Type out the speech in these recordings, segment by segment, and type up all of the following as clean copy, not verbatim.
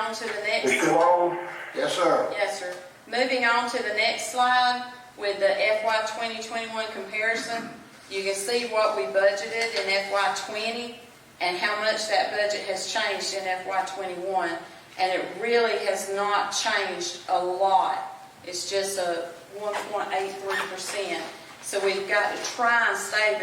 on to the next. Mr. Long? Yes, sir. Yes, sir. Moving on to the next slide with the FY 2021 comparison, you can see what we budgeted in FY 20 and how much that budget has changed in FY 21. And it really has not changed a lot. It's just a 1.83%. So we've got to try and stay in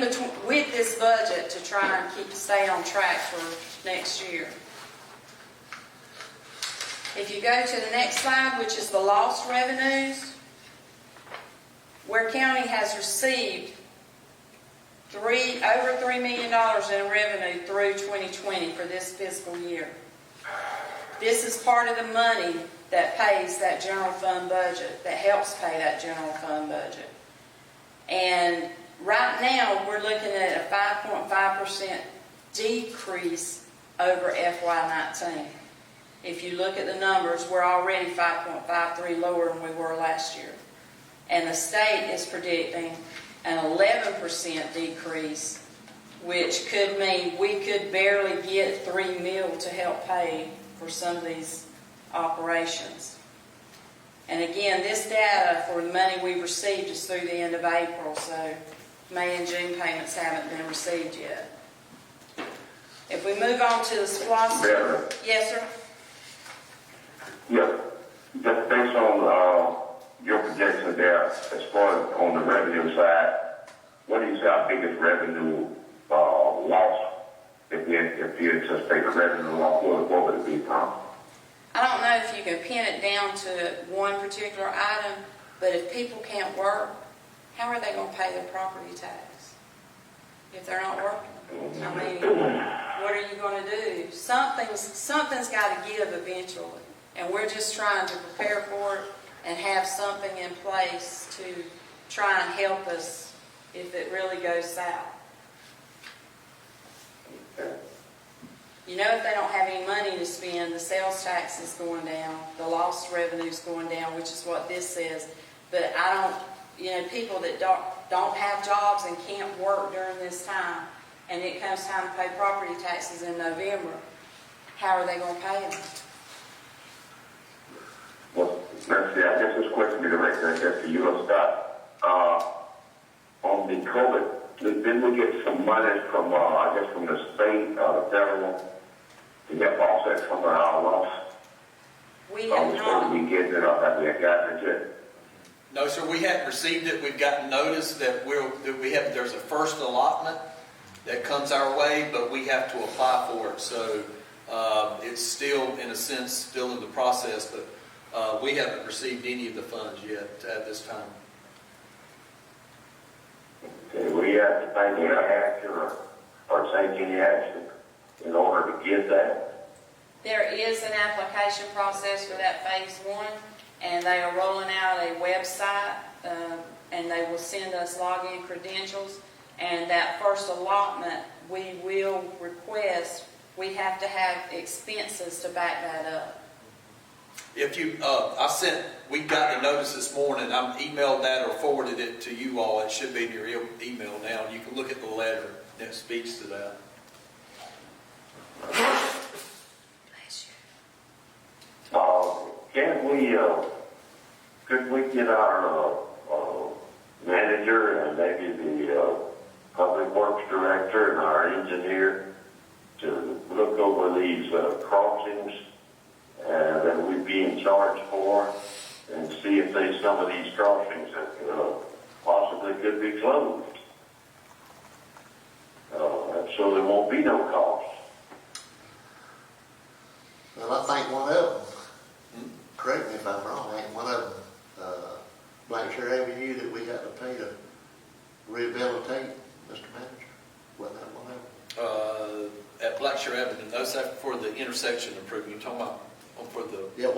between with this budget to try and stay on track for next year. If you go to the next slide, which is the lost revenues, Ware County has received over $3 million in revenue through 2020 for this fiscal year. This is part of the money that pays that general fund budget, that helps pay that general fund budget. And right now, we're looking at a 5.5% decrease over FY19. If you look at the numbers, we're already 5.53 lower than we were last year. And the state is predicting an 11% decrease, which could mean we could barely get $3 million to help pay for some of these operations. And again, this data for the money we've received is through the end of April, so May and June payments haven't been received yet. If we move on to the SPLOST. Yes, sir? Yeah, just based on your projection there, as far as on the revenue side, what do you say our biggest revenue loss, if you anticipate a revenue loss, what would it be, Tom? I don't know if you can pin it down to one particular item, but if people can't work, how are they going to pay their property tax if they're not working? I mean, what are you going to do? Something's got to give eventually, and we're just trying to prepare for it and have something in place to try and help us if it really goes south. You know, if they don't have any money to spend, the sales tax is going down, the lost revenue is going down, which is what this says. But people that don't have jobs and can't work during this time, and it comes time to pay property taxes in November, how are they going to pay them? Well, let's see, I guess this question be directed, I guess, to you and Scott. On the COVID, didn't we get some money from, from the state, the federal, to help offset some of our loss? We have not. We get it, or have we gotten it yet? No, sir, we haven't received it. We've gotten notice that there's a first allotment that comes our way, but we have to apply for it. So it's still, in a sense, still in the process, but we haven't received any of the funds yet at this time. Okay, we have to take any action or take any action in order to get that? There is an application process for that phase 1, and they are rolling out a website, and they will send us login credentials. And that first allotment, we will request, we have to have expenses to back that up. If you, we got the notice this morning. I emailed that or forwarded it to you all. It should be in your email now. You can look at the letter that speaks to that. Could we get our manager and maybe the public works director and our engineer to look over these crossings that we'd be in charge for, and see if there's some of these crossings that possibly could be closed. So there won't be no cost. Well, I think one of them, correct me if I'm wrong, I think one of them, Blackshire Avenue that we got to pay to rehabilitate, Mr. Manager. Wasn't that one of them? At Blackshire Avenue, that's for the intersection improvement. You're talking about for the... Yeah,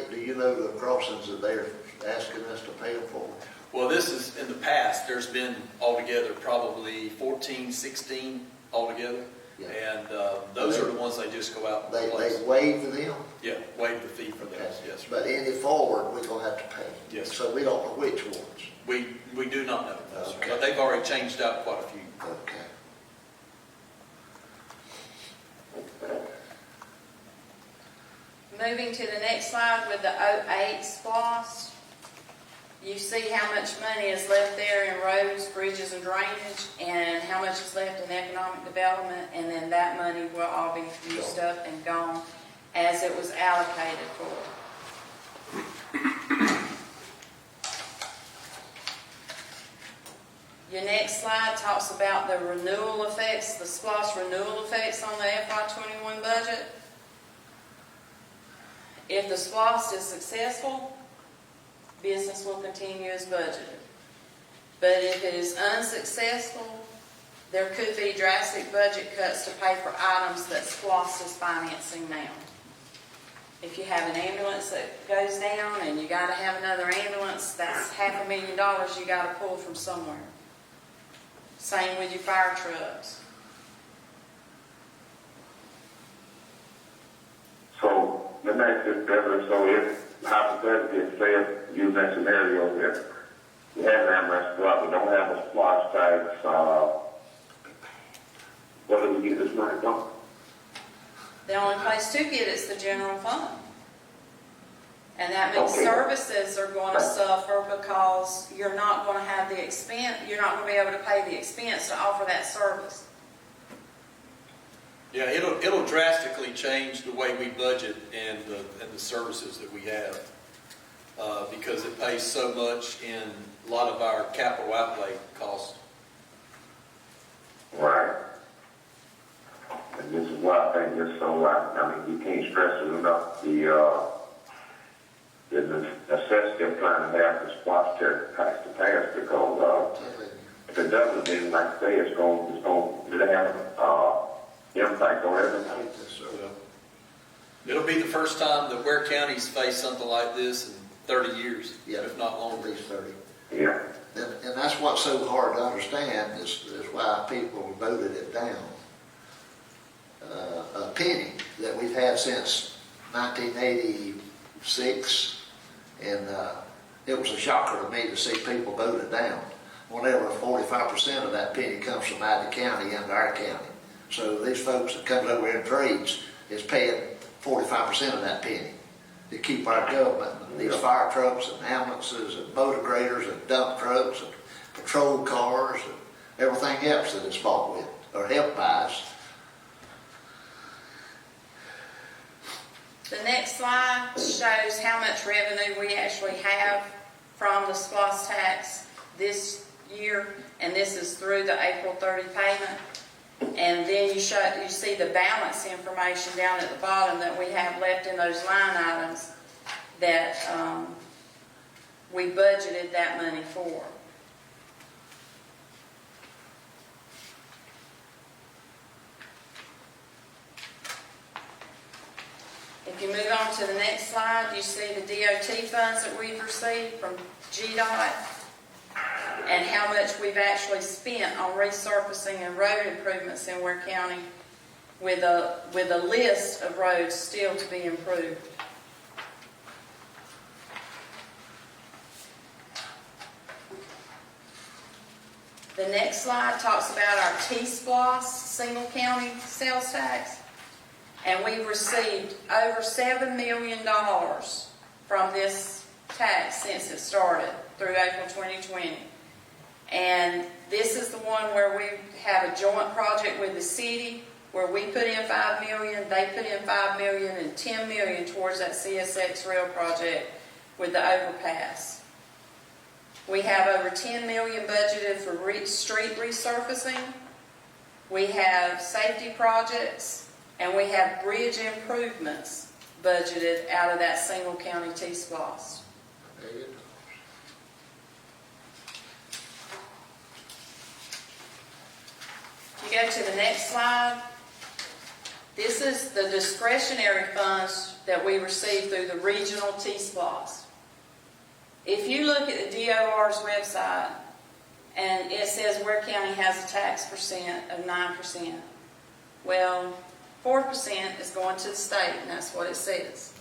do you know the crossings that they're asking us to pay them for? Well, this is, in the past, there's been altogether probably 14, 16 altogether. Yeah. And those are the ones they just go out and replace. They waive them? Yeah, waive the fee for those, okay. Yes. But any forward, we're going to have to pay. Yes. So we don't know which ones. We do not know. Okay. But they've already changed out quite a few. Okay. Moving to the next slide with the '08 SPOS, you see how much money is left there in roads, bridges, and drainage, and how much is left in economic development, and then that money will all be used up and gone as it was allocated for. Your next slide talks about the renewal effects, the SPOS renewal effects on the FY21 budget. If the SPOS is successful, business will continue as budgeted. But if it is unsuccessful, there could be drastic budget cuts to pay for items that SPOS is financing now. If you have an ambulance that goes down and you got to have another ambulance, that's $500,000 you got to pull from somewhere. Same with your fire trucks. So let me ask this better. So if hypothetically, say use that scenario that you have an ambulance but we don't have a splash tax, where do we get this money from? The only place to get it's the general fund. And that means Okay. services are going to suffer because you're not going to have the expense, you're not going to be able to pay the expense to offer that service. Yeah, it'll drastically change the way we budget and the services that we have, because it pays so much in a lot of our capital outlay costs. Right. And this is why I think this so, I mean, you can't stress it enough, the necessity of trying to have the splash tax to pass, because if it doesn't, then like I say, it's going to have impact on everything. It'll be the first time that Ware County's faced something like this in 30 years, if not At longer. least 30. Yeah. And that's what's so hard to understand is why people voted it down. A penny that we've had since 1986, and it was a shocker to me to see people vote it down. Whenever 45% of that penny comes from out of the county into our county. So these folks that comes over here and trades is paying 45% of that penny to keep our government, these fire trucks and ambulances and motor graders and dump trucks and patrol cars and everything else that it's bought with or helped by us. The next slide shows how much revenue we actually have from the SPOS tax this year, and this is through the April 30 payment. And then you see the balance information down at the bottom that we have left in those line items that we budgeted that money for. If you move on to the next slide, you see the DOT funds that we've received from GDOT and how much we've actually spent on resurfacing and road improvements in Ware County with a list of roads still to be improved. The next slide talks about our T-SPLOS single county sales tax. And we've received over $7 million from this tax since it started through April 2020. And this is the one where we have a joint project with the city where we put in $5 million, they put in $5 million, and $10 million towards that CSX rail project with the overpass. We have over $10 million budgeted for street resurfacing. We have safety projects. And we have bridge improvements budgeted out of that single county T-SPLOS. If you go to the next slide, this is the discretionary funds that we receive through the regional T-SPLOS. If you look at the DOR's website, and it says Ware County has a tax percent of 9%. Well, 4% is going to the state, and that's what it says.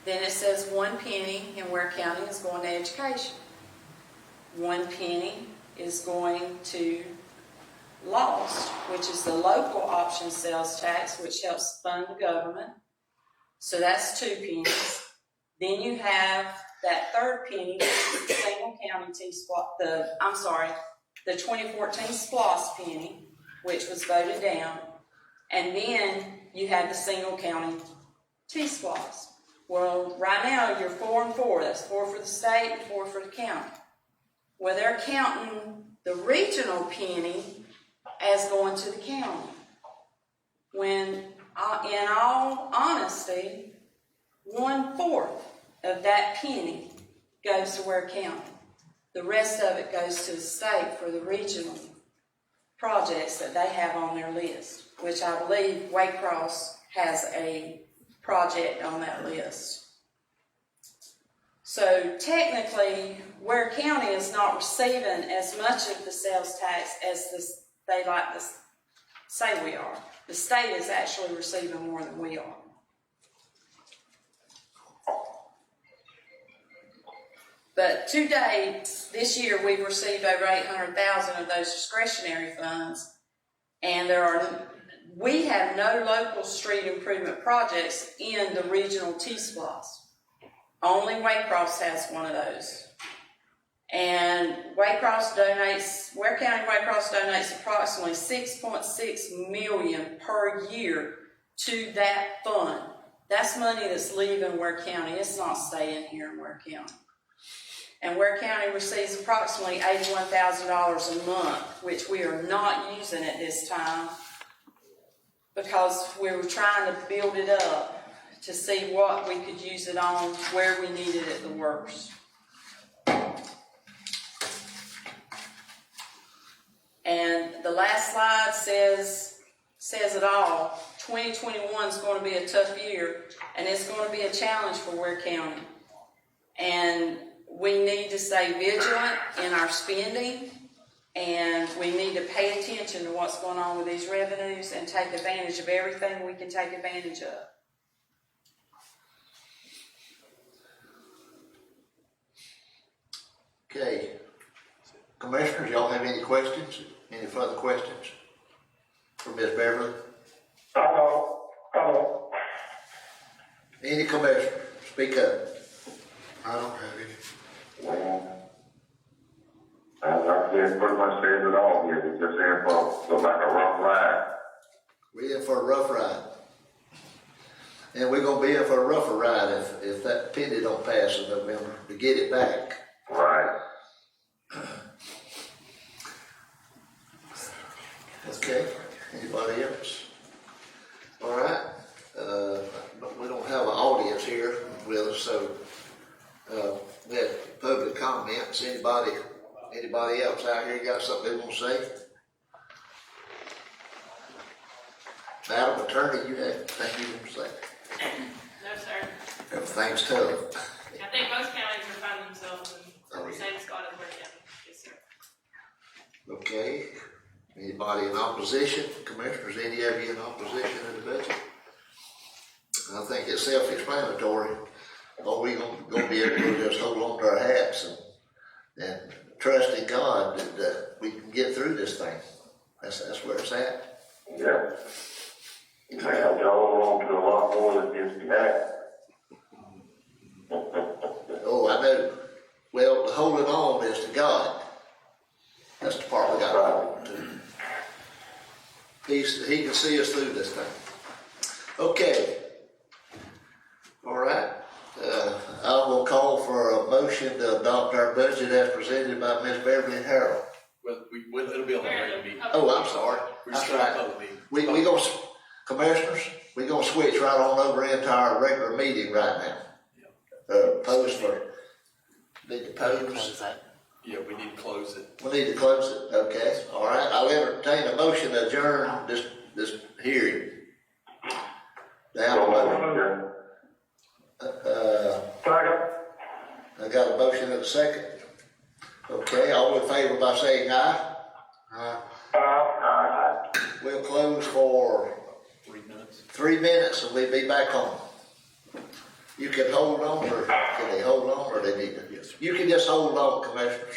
Then it says 1 penny in Ware County is going to education. 1 penny is going to LOST, which is the local option sales tax, which helps fund the government. So that's 2 pennies. Then you have that third penny, which is the single county T-SPLOS, the 2014 SPLOS penny, which was voted down. And then you have the single county T-SPLOS. Well, right now you're 4 and 4. That's 4 for the state and 4 for the county. Well, they're counting the regional penny as going to the county. When, in all honesty, 1/4 of that penny goes to Ware County. The rest of it goes to the state for the regional projects that they have on their list, which I believe Waycross has a project on that list. So technically, Ware County is not receiving as much of the sales tax as they like to say we are. The state is actually receiving more than we are. But to date, this year we've received over 800,000 of those discretionary funds, and we have no local street improvement projects in the regional T-SPLOS. Only Waycross has one of those. And Ware County Waycross donates approximately $6.6 million per year to that fund. That's money that's leaving Ware County. It's not staying here in Ware County. And Ware County receives approximately $81,000 a month, which we are not using at this time because we were trying to build it up to see what we could use it on, where we needed it the worst. And the last slide says it all. 2021 is going to be a tough year, and it's going to be a challenge for Ware County. And we need to stay vigilant in our spending, and we need to pay attention to what's going on with these revenues and take advantage of everything we can take advantage of. Okay. Commissioners, y'all have any questions? Any further questions for Ms. Beverly? Hello. Any commissioner, speak up. I don't have any. Well, I said, pretty much said it all here. It's just in for like a rough ride. We're in for a rough ride. And we're going to be in for a rougher ride if that penny don't pass in November to get it back. Right. Okay. Anybody else? All right. But we don't have an audience here with us, so we have public comments. Anybody else out here got something they want to say? Madam Attorney, you have anything you want to say? No, sir. Everything's tough. I think most counties are finding themselves in Oh, the yeah. same spot as Ware County. Yes, sir. Okay. Anybody in opposition? Commissioners, any of you in opposition to the budget? I think it's self-explanatory. Are we going to be able to just hold on to our hats and trust in God that we can get through this thing? That's where it's at. Yeah. You may have to hold on to a lot more than just that. Oh, I know. Well, the holding on is to God. That's the part we got to hold on to. He can see us through this thing. Okay. All right. I will call for a motion to adopt our budget as presented by Ms. Beverly and Harold. Well, it'll be on the regular meeting. Oh, I'm sorry. We're That's still right. public meeting. We gonna, commissioners, we gonna switch right on over into our regular meeting right now. Post for, need to post. Yeah, we need to close it. We need to close it, okay, all right. I'll entertain a motion to adjourn this hearing. Now, I got a motion and a second. Okay, all in favor by saying aye. We'll close for 3 minutes. 3 minutes and we'll be back on. You can hold on, or can they hold on, or they need to? Yes, sir. You can just hold on, commissioners.